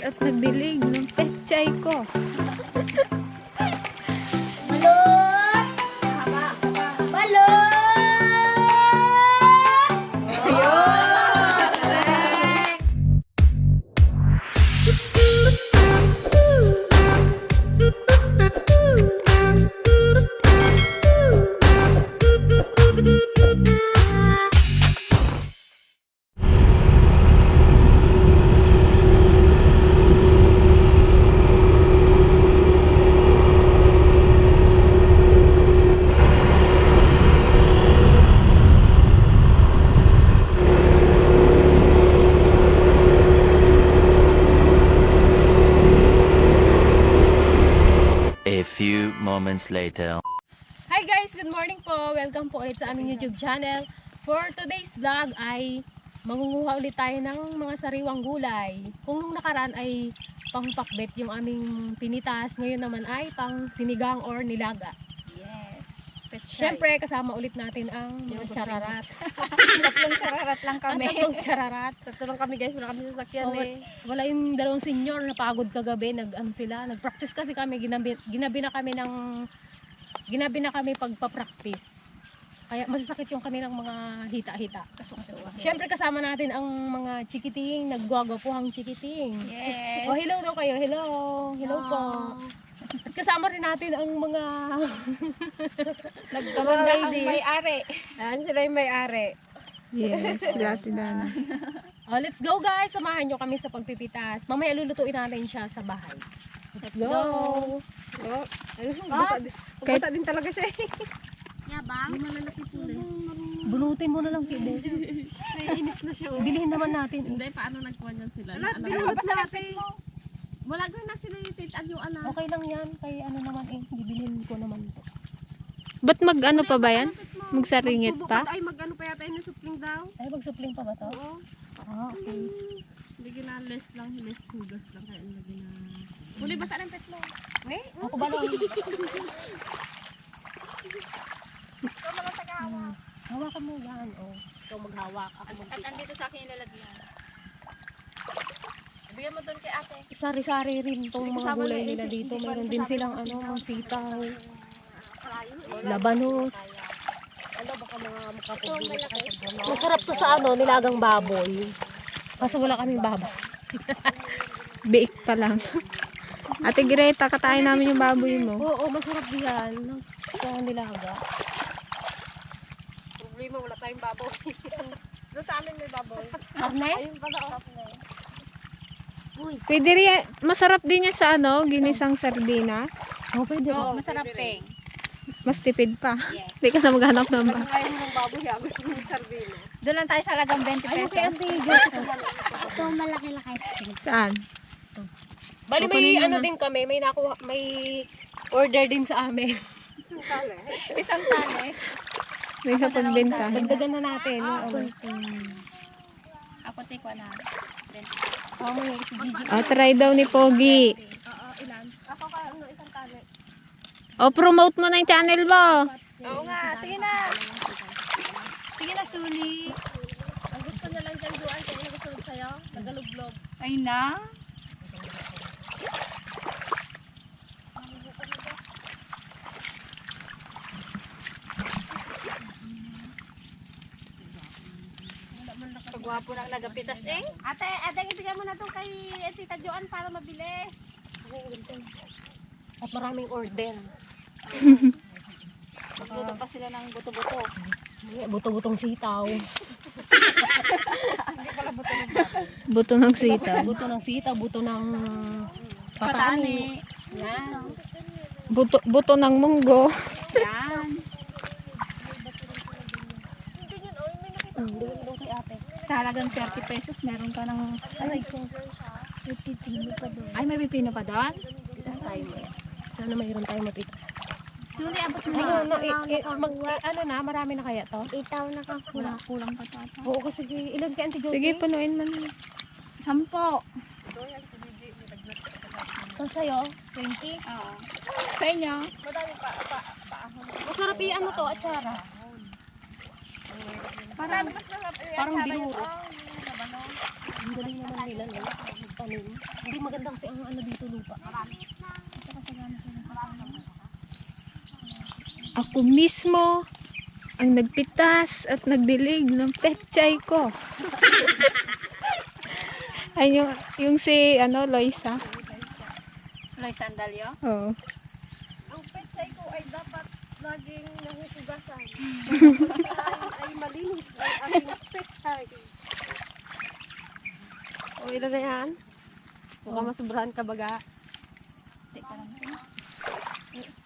at nagdilig ng pechay ko. Balot! Haba. Balot! A few moments later. Hi guys! Good morning po! Welcome po ulit sa aming YouTube channel. For today's vlog ay mangunguha ulit tayo ng mga sariwang gulay. Kung nung nakaraan ay pangpakbet yung aming pinitas, ngayon naman ay pang sinigang or nilaga. Yes. Siyempre kasama ulit natin ang mga chararat. Tatlong chararat lang Ang kami. tatlong chararat. Tatlo lang kami guys. Wala kami sasakyan Oh, eh. Wala yung dalawang senior na pagod kagabi, nag-practice kasi kami, ginabi na kami pagpa-practice. Kaya masasakit yung kanilang mga hita-hita. Siyempre kasama natin ang mga chikiting, naggwagapuhang chikiting. Yes. Oh, hello daw kayo. Hello. Hello po. At kasama rin natin ang mga Nagkaganda ang ladies. may-ari. Ayan, sila yung may-ari. Yes, sila Dana. Oh, let's go guys. Samahan nyo kami sa pagpipitas. Mamaya lulutuin natin siya sa bahay. Let's go. Kahit din talaga siya eh. Yabang? Bunutin mo na lang, Kibo. Naiinis na siya. Bilhin naman natin. Hindi, paano nagkuha niyan sila? Ano ba natin? Wala gawin na sila yung tate yung anak. Okay lang yan. Kay ano naman eh. Bibilhin ko naman to. ba't mag-ano pa ba yan? Magsaringit pa? Ay, mag-ano pa yata yung supling daw. Ay, magsupling pa ba to? Oo. Ah, okay. Hindi na less lang, less hugas lang. Kaya lagi na... Huli ba saan ang petlo? Ako ba lang? Hawakan mo yan. Oh. Ikaw maghawak. Ako At magpita. andito sa akin yung lalagyan. Bigyan mo doon kay ate. Sari-sari rin tong mga gulay nila dito. Mayroon din silang ano, mga sitaw, labanos. Masarap to sa ano, nilagang baboy. Kaso wala kaming baboy. Biik pa lang. Ate Greta, katayin namin yung baboy mo. Oo, masarap yan. Sa nilaga. Problema, wala tayong baboy. Doon sa amin may baboy. Karne? Ayun pala, Pwede rin, masarap din yan sa ano, ginisang sardinas. Oo, pwede. Oo, masarap peng. Mas tipid pa. Hindi ka na maghanap ng ba. ayaw mo ng baboy, gusto mo yung sardino. Doon lang tayo sa lagang 20 Ayun pesos. kay Auntie Ito malaki-laki. Saan? Bali may ano din kami, may nakuha, may order din sa amin. Isang tane. May sa pagbenta. Dagdagan na natin. Yung ano. Ako tikwa na. Oh, may si Gigi. Try daw ni Pogi. Ako ka, ano, isang tali. Promote mo na yung channel mo. Oo nga, sige na. Sige na, Suli. Ang gusto niya lang dyan doon, kaya nagusunod sa'yo, nagalublog. Ay na. Pagwapo ng nagapitas eh. Ate, ibigay mo na doon kay Tita Joan para mabili. At maraming order. Magluto pa sila ng buto-buto. Buto-butong sitaw. Buto ng sita. Buto ng sitaw, buto ng patani. Yan. Buto ng munggo. Yan. Hindi ko kay ate. Sa halagang 30 pesos, meron ka ng... Ay, ko. May pipino pa doon. Ay, may pipino pa doon? Pitas tayo. Sana mayroon tayong mapitas. Suli, abot mo Ayun, na. ano na, marami na kaya to? Itaw na ka. Kulang pa to. Oo, kasi ilan kay Auntie Josie? Sige, punuin mo na. 10. Ito sa'yo, 20. Oo. Sa inyo? Masarap i-ano to, atsara. Parang binuro. Ang galing naman nila, no? Tanim. Hindi Maganda kasi ang ano dito lupa. Ako mismo ang nagpitas at nagdilig ng pechay ko. Ay, yung si, Loisa. Loy Sandalyo. Oo. Ang pechay ko ay dapat laging nahuhugasan. ay malinis ang aking pechay. O, ilan na yan? Mukhang masubrahan ka baga.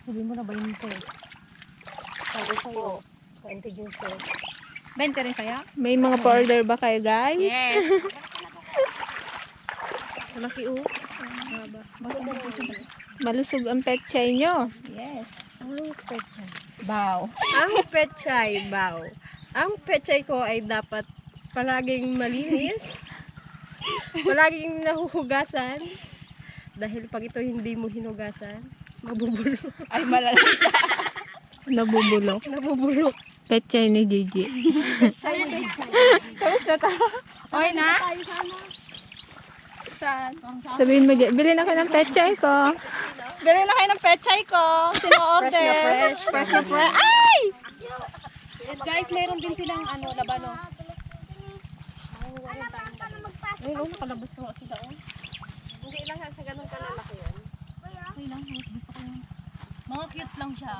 Sabi mo na ba yun ko? Sabi sa'yo. Ka-introduce ko. 20 rin sa'yo? May mga pa-order ba kayo, guys? Yes. Malaki o. Malusog ang pechay nyo. Yes. Ang pechay. Bow. Ang pechay, bao. Ang pechay ko ay dapat palaging malinis. Palaging nahuhugasan. Dahil pag ito hindi mo hinugasan, mabubulok. Ay, malala. Nabubulok. Nabubulok. Pechay ni Gigi. Okay na? Saan? Sabihin mo, bilhin ako ng pechay ko. Bili na kayo ng pechay ko. Sino order? Fresh na fresh. Fresh na fresh. Ay! Guys, mayroon din silang labano. Ay, nakalabas ko kasi daon. Hindi lang sa ganun kalalaki yan. Okay lang, mas gusto ko yung... Mga cute lang siya.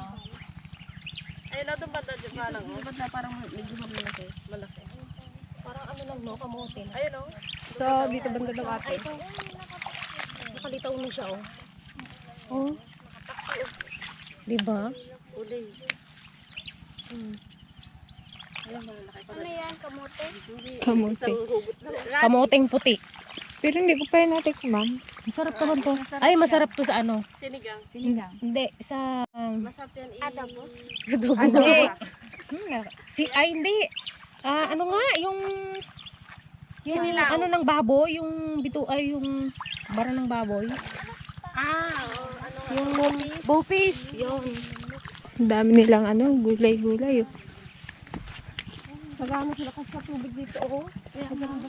Ay, natong banda dyan pa lang. Ba't na parang medyo malaki? Malaki. Parang lang, no? Kamote. Ayun o. So, dito banda ng ate. Nakalitaw na siya, oh. Oh. Diba? Uli. Ano yan? Kamote? Kamuti. Kamoteng puti. Pero hindi ko pa yun natikman. Masarap naman to. Ay, masarap to sa ano? Sinigang. Sinigang. Hindi, sa... Masarap yan Adobo? Hindi. Hindi. Ano nga, yung ano ng baboy, yung yung bara ng baboy. Yung bopis. Yung Ang dami nilang gulay-gulay. Oh. nagano sila kasi sa tubig dito, oh.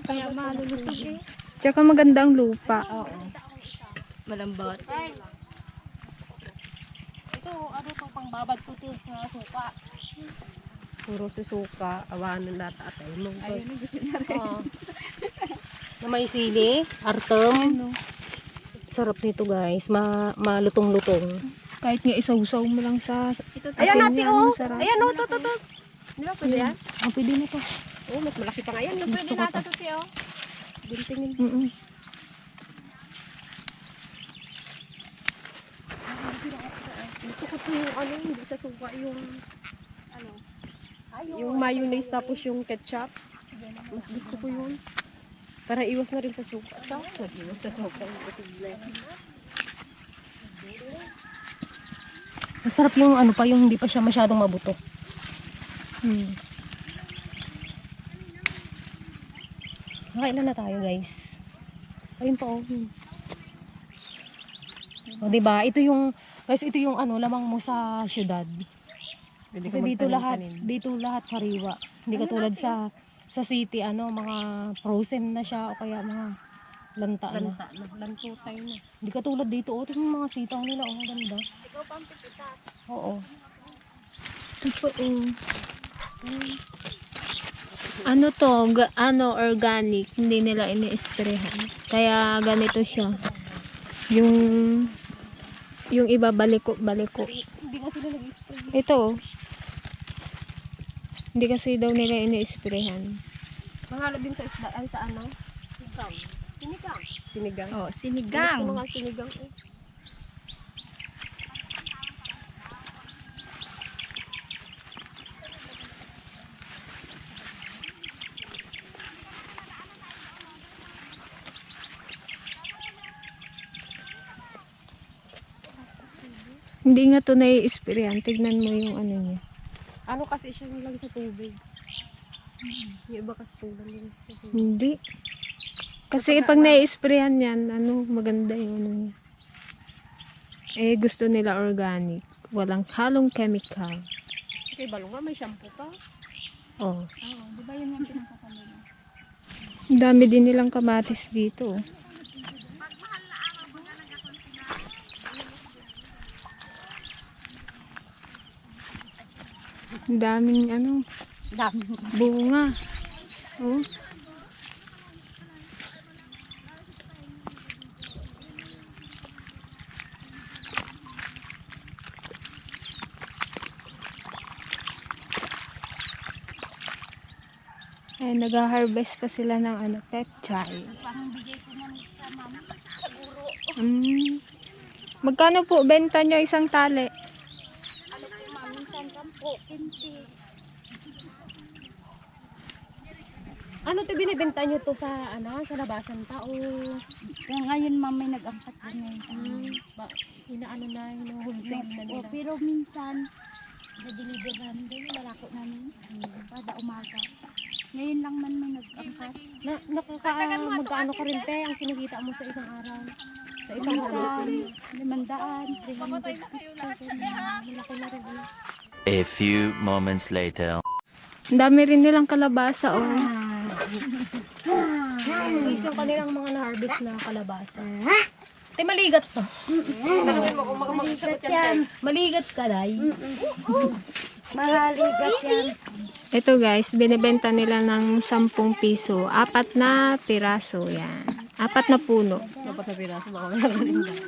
Kaya malulusog eh. Tsaka magandang lupa. Oo. Malambot. Ito, to, pangbabad ko to sa suka. Puro susuka, awahan ng data at ilong. Ayun, gusto niya rin. Na may sili, artem. Sarap nito guys, malutong-lutong. Kahit nga isaw-saw mo lang sa Ayan asin natin, niya, oh. masarap. Ayan, oh, to. Di ba, pwede yan? Pwede na to. Oh, mas malaki pa nga yan. Gusto Pwede ko nata to. to, tiyo. Bintingin. Gusto ko to yung hindi sa suka, yung mayonnaise tapos yung ketchup. Mas gusto ko yun. Para iwas na rin sa suka. Tapos nag-iwas sa suka. Masarap yung yung hindi pa siya masyadong mabuto. Nakailan na tayo guys. Ayun pa oh. O diba? Ito yung lamang mo sa syudad. Kasi dito lahat sariwa. Hindi katulad sa city mga frozen na siya o kaya mga lanta na. Lantutay na. Hindi katulad dito tingnan mga sitaw nila ang ganda. Ikaw pang pipitas. Oo. Totoo. Organic. Hindi nila ini-sprayhan. Kaya ganito siya. Yung iba baliko. Hindi nga sila nag-spray. Ito. Hindi kasi daw nila ini-sprayhan. Mahalap din sa isda ay sa ano? Sinigang. Oh, Gusto sinigang. mga sinigang eh. Hindi nga to nai-sprayan. Tignan mo yung niya. Ano kasi siya lang sa tubig. Yung iba kasi tulang din sa tubig. Hindi. Kasi pag nai-sprayan yan, maganda yung niya. Gusto nila organic. Walang halong chemical. Okay, balunga may shampoo pa. Oh. Di ba yun yung pinakakalala? Ang dami din nilang kamatis dito. Ang daming ano, Dami. bunga. Oh. Eh, nag-harvest pa sila ng ano, pechay. Parang bigay ko na sa mama. Siguro. Magkano po benta nyo isang tali? Ano po ma'am, minsan 10, 15. Ano to binibenta nyo to sa ano, sa labasan pa o Kaya ngayon ma'am may nag-angkat din inaano na, hinuhulsel na O, nila? pero minsan, na-deliver namin din, malako namin. Kada umaga. Ngayon lang man may nag-angkat. Magkaano ka rin te ang kinikita mo sa isang araw? Sa isang harvest? Minsan, 500, 350. Malaki na rin. Ano? A few moments later. Ang dami rin nilang kalabasa, oh. Guys, yung kanilang mga na-harvest na kalabasa. Te, maligat to. Tanungin mo kung magsagot yan. Maligat ka, day. Mahaligat yan. Ito guys, binibenta nila ng 10 piso. 4 na piraso, yan. 4 na puno. Aroy,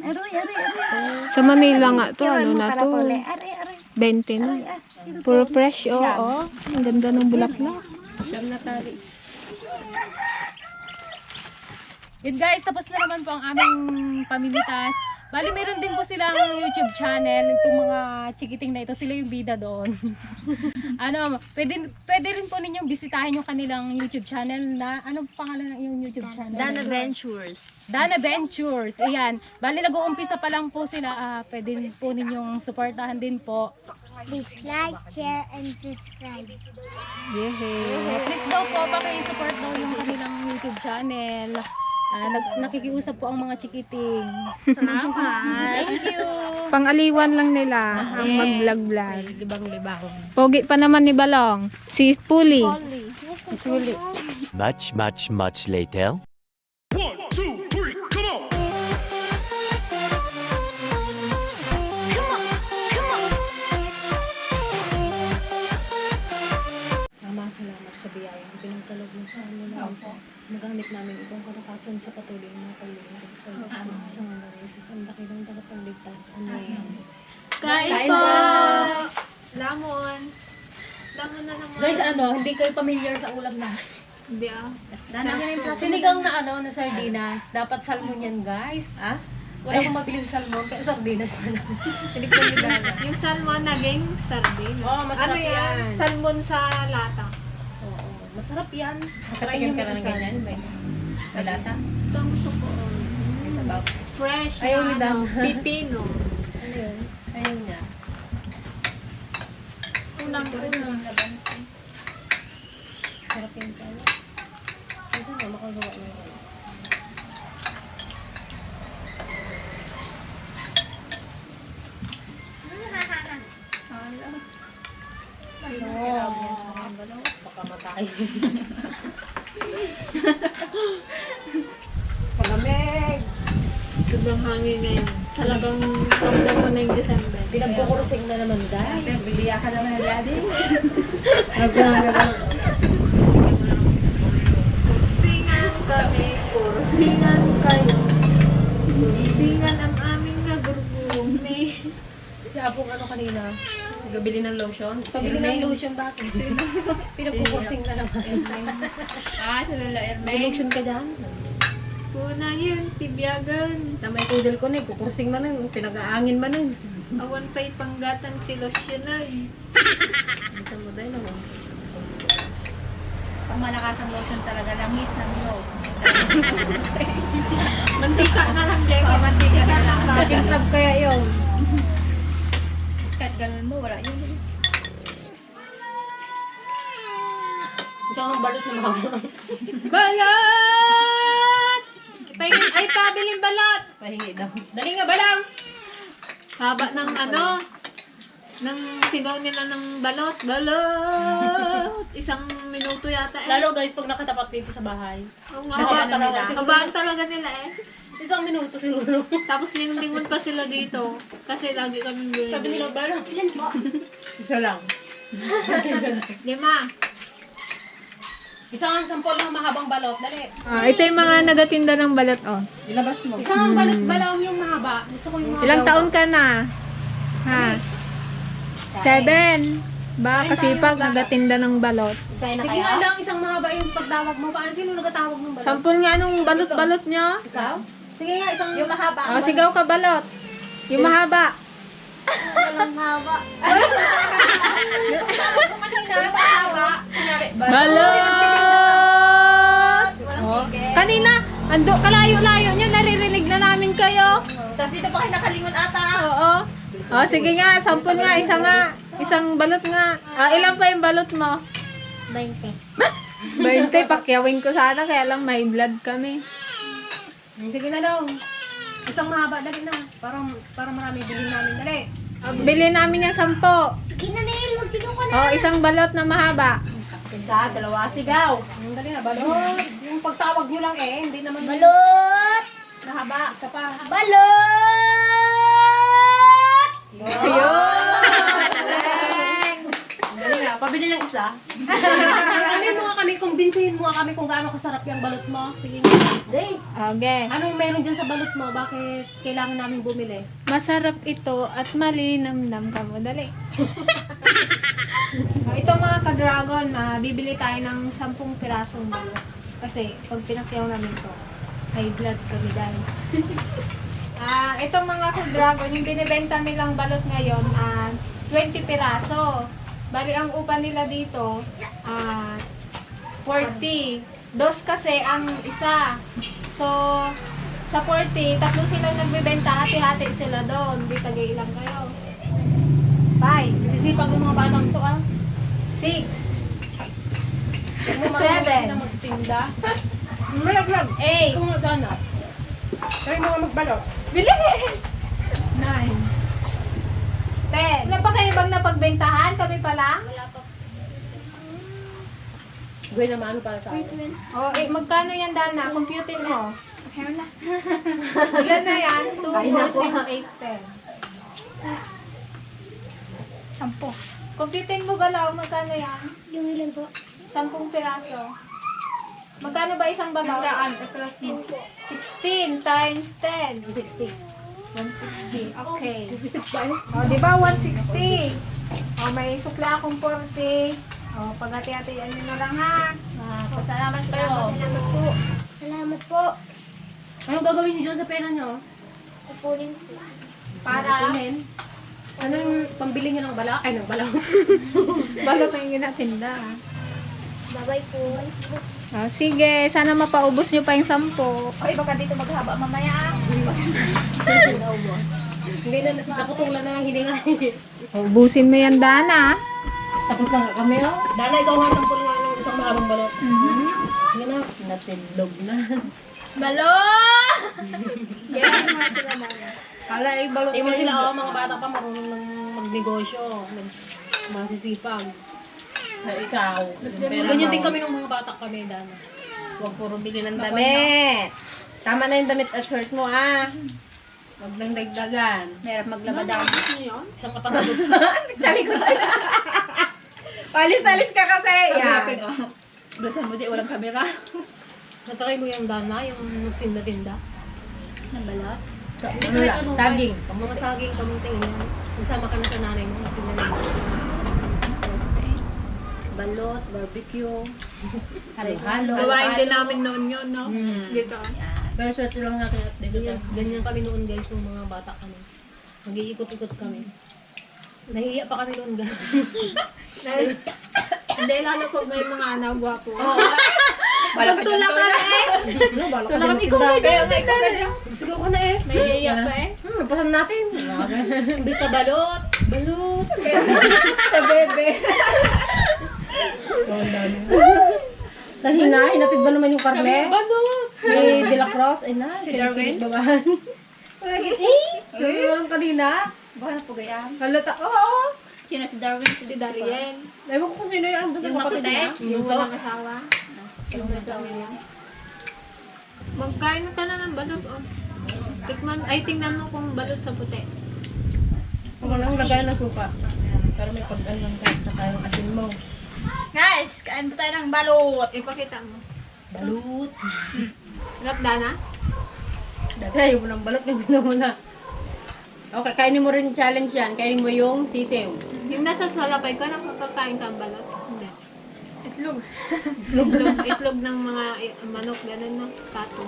aroy, aroy. Sa Manila nga to, ano na to? Aroy, aroy. 20 na. Puro fresh, oo. Ang ganda ng bulaklak. Siyam na tali. Yun guys, tapos na naman po ang aming pamilitas. Bali, meron din po silang YouTube channel. Itong mga chikiting na ito, sila yung bida doon. Pwede rin po ninyong bisitahin yung kanilang YouTube channel na, anong pangalan ng iyong YouTube channel? Dana Ventures. Dana Ventures. Ayan. Bali, nag-uumpisa pa lang po sila. Pwede po ninyong supportahan din po. Please like, share, and subscribe. Yehey. Please daw po, paki-support daw yung kanilang YouTube channel. Nakikiusap po ang mga chikiting. Thank you. Pang-aliwan lang nila ang mag-vlog-vlog. Libang-libang. Pogi pa naman ni Balong. Si Puli. Si Suli. Much, much, much later. 1, 2, 3, come on! Mama, salamat sa biyayang pinagkalog mo sa amin na magamit namin itong kalakasan sa patuloy na paglilingkod sa mga Jesus. Ang laki ng tagapagligtas. Amen. Guys po! Lamon. Lamon na naman. Guys, hindi kayo familiar sa ulam na. Hindi ah. Sinigang na na sardinas. Dapat salmon yan, guys. Wala akong mabiling salmon, kaya sardinas na lang. Tinikman nyo na. Yung salmon naging sardine. Oo, masarap yan. Salmon sa lata. Oo, masarap yan. Try nyo minsan. Sa lata? Ito ang gusto ko. Fresh Ayaw ni na Dama. pipino. Ano yun? Ayaw niya. Unang Sarap yung sana. Ito na, makagawa na yun. Baka matay. Palamig! sobrang hangin ngayon. Talagang ramdam ko na yung December. Pinagkukursing na naman, guys. Bibiya ka naman na daddy. Kursingan kami, kursingan kayo. Kursingan ang aming nagurgumi. Sabong kanina? Gabili ng lotion. Pabili ng lotion bakit? Pinagkukursing na naman. Sila la Lotion ka dyan? Kunang yun, tibyagan. Tamay kudel ko na, kukursing man nun, pinag-aangin man nun. Awan pa'y panggatan tilosyon na eh. Bisa mo dahil naman. Pang malakas ang lotion talaga, langis ng low. Mantika na lang, Jeng. Mantika na lang. Aking club kaya yun. Kahit ganun mo, wala yun. Gusto kang balot na mga. Balat! Ay, pabiling balat! Pahingi daw. Dali nga balang! Haba ng ano, ng sigaw nila ng balot. Balot! Isang minuto yata eh. Lalo guys, pag nakatapat dito sa bahay. Oo nga, Kasi haba talaga, habaan talaga nila eh. Isang minuto siguro. Tapos lingon pa sila dito. Kasi lagi kami Sabi nila balang. Ilan po? Isa lang. 5. Isang sampol ng mahabang balot. Dali. Ito yung mga nagatinda ng balot, oh. Isang balot balaw yung mahaba. Gusto ko yung mahaba. Ilang taon ka na? Ha? 7. Ba, kasi pag nagatinda ng balot. Sige nga lang, isang mahaba yung pagtawag mo. Paano sino nagatawag ng balot? Sampol nga nung balot-balot nyo. Ikaw? Sige nga, isang... Yung mahaba. Sigaw ka balot. Yung mahaba. Walang haba. Balot! Oh. Kanina, kalayo-layo nyo, naririnig na namin kayo. Tapos dito pa kayo nakalingon ata. Oo. Sige nga, sampol nga, isa nga. Isang balot nga. Ilan pa yung balot mo? 20. 20, pakyawin ko sana, kaya lang may blood kami. Sige na daw. Isang mahaba, dali na. Para marami bilhin namin. Dali. Bili namin yung 10. Sige na, Neil. Magsigaw ka na. Isang balot na mahaba. Isa, dalawa, sigaw. Dali na, balot. Yung pagtawag nyo lang hindi naman Balot! mahaba. Isa pa. Balot! Dali na, pabili ng isa. Ano mo nga kami, kumbinsihin mo nga kami kung gaano kasarap yung balot mo. Sige nga. Day. Okay. Anong meron dyan sa balot mo? Bakit kailangan namin bumili? Masarap ito at malinamnam ka mo. Dali. Ito mga ka-dragon, bibili tayo ng 10 pirasong balot. Kasi pag pinakyaw namin to, high blood kami dahil. Itong mga ka-dragon, yung binibenta nilang balot ngayon, 20 piraso. Bali, ang upa nila dito, 40. Dos kasi ang isa. So, sa 40, tatlo silang nagbibenta, hati-hati sila doon. Di tagay-ilang kayo. 5, Sisipag ng mga batang to 6, na magtinda. Malag-lag. 8, Kung nagana. Kaya mga magbalot. bilis! 9, 10. Wala pa kayo bang napagbentahan? Kami pa lang? Gawin naman ano para sa akin. Magkano yan, Dana? Computin mo. Ilan na yan? 2, 4, 6, 8, 10. 10. Computin mo balaw, magkano yan? Yung ilan po? 10 piraso. Magkano ba isang balaw? 16 times 10. 60. 160. Okay. Di ba 160? May sukla akong 40. Paghati-hatian nyo na lang ha. Pasalamat kayo. Salamat po. Salamat po. Anong gagawin niyo dyan sa pera niyo? Upunin po. Para Kunin. Anong pambili niyo ng bala? Ay, ng bala. balot ang ginatinda. Bye-bye po. Sige, sana mapaubos nyo pa yung 10. Ay, baka dito maghaba mamaya. Hindi na, naputulan na ng hininga. Ubusin mo yan, Dana. Tapos na nga kami, Dana, ikaw nga sampol nga ng isang mahabang balot. Yan na, natindog na. Balot! Ganyan mo sila, Dana. Kala ay balot. Iba sila, mga bata pa marunong ng magnegosyo. Masisipag. Ay, ikaw. Ganyan din kami ng mga bata kami, Dana. Huwag puro bili ng damit. Tama na yung damit at shirt mo, Huwag lang dagdagan. Merap maglabadang. Isang kapangalog. Alis-alis ka kasi. Yan. Blasan mo di, walang kamera. Natry mo yung Dana, yung tinda-tinda. Ng balot? Hindi kahit ano, Saging. Mga saging, kamuting. Nagsama ka na sa nanay mo. Tinda-tinda. Balot, barbecue. Halo-halo. Gawain din namin noon yun, no? Dito. Pero swerte lang natin at dito. Ganyan kami noon guys, yung mga bata kami. Nag-iikot-ikot kami. Nahihiya pa kami noon guys. Hindi, lalo ko may mga anak, gwapo. Wala ka Tulak ka na eh. Tulak kami, ikaw na dyan. Sigaw ka na May iiyak pa eh. Pasan natin. Imbis na balot. Balot. Sa bebe. Nahina, hinatid ba naman yung karne? Balot! Ni De La Cruz. Ay na, Si Darwin? babahan. Yung kanina. Baka na po gayaan. Halata, oo. Sino si Darwin? Si Darien. Ewan ko kung sino yung Yung kapatid maputi? niya. Yung walang asawa. Magkain ka na ng balot, oh. Tikman, ay tingnan mo kung balot sa puti. Kung lang lagay na suka. Pero may pag-alang kahit saka yung asin mo. Guys, kain po tayo ng balot. Ipakita mo. Balut. Sarap, Dana? Dati ayaw mo ng balot, yung mo na. Okay, kainin mo rin challenge yan. Kainin mo yung sisiw. Yung nasa salapay ka, nakapagkain ka ang balot? Hindi. Itlog. Itlog ng mga manok, gano'n na, pato.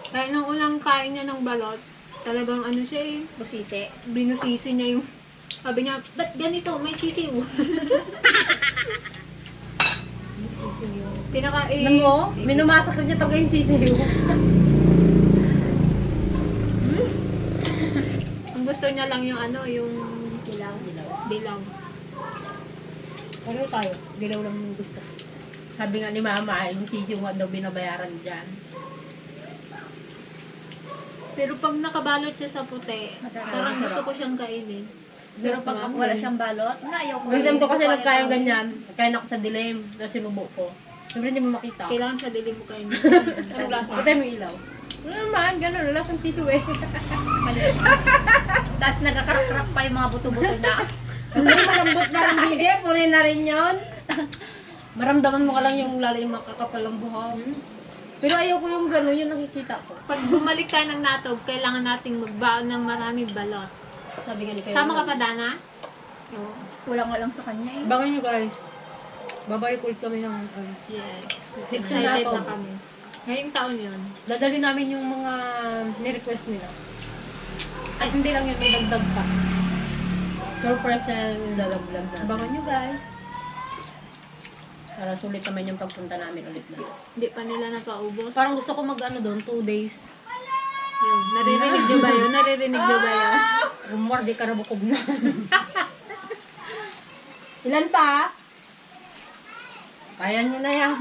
Kaya nung unang kain niya ng balot, talagang ano siya eh, Busisi. binusisi niya yung, sabi niya, ba't ganito, may sisiw? Pinaka, Alam mo, minumasak rin niya talaga yung sisiw. ang gusto niya lang yung ano, yung dilaw. Ano tayo? Dilaw lang yung gusto. Sabi nga ni Mama, yung sisiw nga daw binabayaran dyan. Pero pag nakabalot siya sa puti, Masarap. parang gusto ko siyang kainin. Pero pag wala siyang balot, ayaw ko. First time ko kasi nagkayang ganyan. Nagkain ako sa dilim. Tapos sinubo ko. Siyempre hindi mo makita. Kailangan sa dilim mo kainin. Anong lasa? Patay mo ilaw. Ano naman, gano'n. Lasang sisiw eh. Tapos nagkakarak-karak pa yung mga buto-buto niya. Hindi malambot na ang bigay, punin na rin yun. Maramdaman mo ka lang yung lalo yung makakapal ng buhok. Pero ayaw ko yung gano'n, yung nakikita ko. Pag bumalik tayo ng natog, kailangan nating magbaon ng maraming balot. Sabi nga ni kayo. Sama ka pa, Dana? Kulang nga lang sa kanya eh. Bangan nyo guys. Babalik ulit kami ng Yes. Next Excited natog. na kami. Ngayong taon yun. Dadali namin yung mga ni-request nila. At hindi lang yun, may dagdag pa. Surprise na yung dalaglag na. Abangan nyo guys. Para sulit naman yung pagpunta namin ulit guys. Hindi pa nila napaubos. Parang gusto ko mag-ano doon, 2 days. Yun. Naririnig nyo ba yun? Naririnig nyo ba yun? Rumor, di ka rabukog na. Ilan pa? Kaya nyo na yan.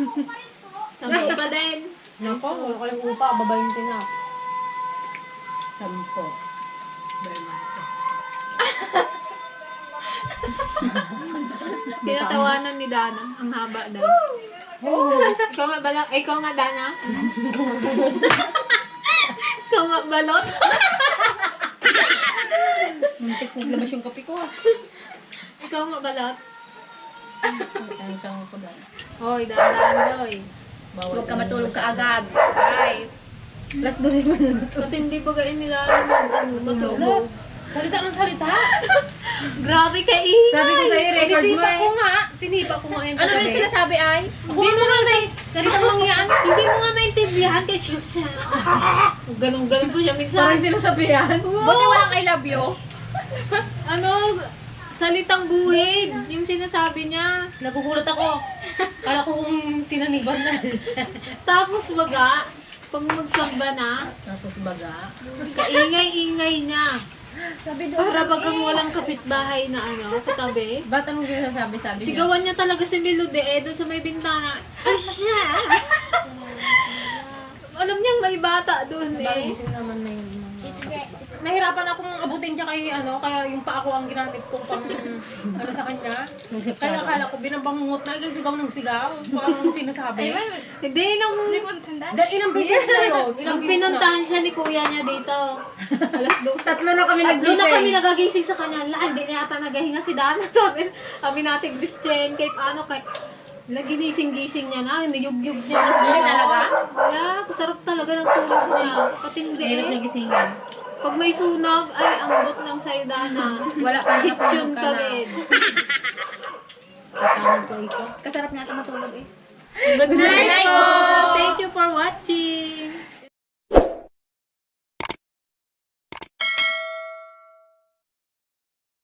Sampo pa din. Nako, wala ko yung upa, babayin ko na. 10. Tinatawanan ni Dana. Ang haba daw. Ikaw nga balot? Ikaw nga, Dana? Ikaw nga balot? Muntik naglabas yung kape ko. Ikaw nga balot? Tangtang ko dahil. Hoy, Dana, hoy. Huwag ka matulog ka agad. Ay. Plus 12 man na ito. Ba't hindi pa kayo nila matulog? Salita ng salita. Grabe ka, ingay! Sabi ko sa'yo, record mo Sinipa eh. ko nga. Sinipa ko nga yung Ano yung sinasabi ay? Hindi mo nga may... Ganito lang yan. Hindi mo nga maintindihan kay siya. Ganun-ganun po siya minsan. Parang sinasabihan. Buti walang I love you. Ano, salitang buhid, yung sinasabi niya. Nagugulat ako. Kala ko kung sinaniban na. Tapos baga, pag magsamba na, Tapos baga. kaingay-ingay niya. Sabi Para bagang walang kapitbahay na ano, katabi. Ba't anong sinasabi-sabi niya? Sigawan niya talaga si Melody doon sa may bintana. Asya! Alam niyang may bata doon eh. Bagising naman na yun. Nahirapan akong abutin siya kay ano, kaya yung pa ako ang ginamit kong pang ano sa kanya. Kaya akala ko binabangungot na, sigaw ng sigaw. Parang sinasabi. Hindi, nung Dahil ilang beses na yun. Ilang nung beses na. pinuntahan siya ni kuya niya dito. Alas 2. Tatlo na kami Doon na kami nagising. nagagising sa kanya. La, hindi na yata nagahinga si Dana. Sabi natin, Gretchen, kay paano, kay... Ginising-gising niya na, niyug-yug niya na. Hindi talaga? Kaya, sarap talaga ng tulog niya. Patindi Hirap na eh. gisingin. Pag may sunog, ay, ambot lang sa'yo, Dana. Wala pa na Kitchen natulog ka ka na. rin. Katawag ko ito. Kasarap nga ito matulog eh. Good night night po! po! Thank you for watching!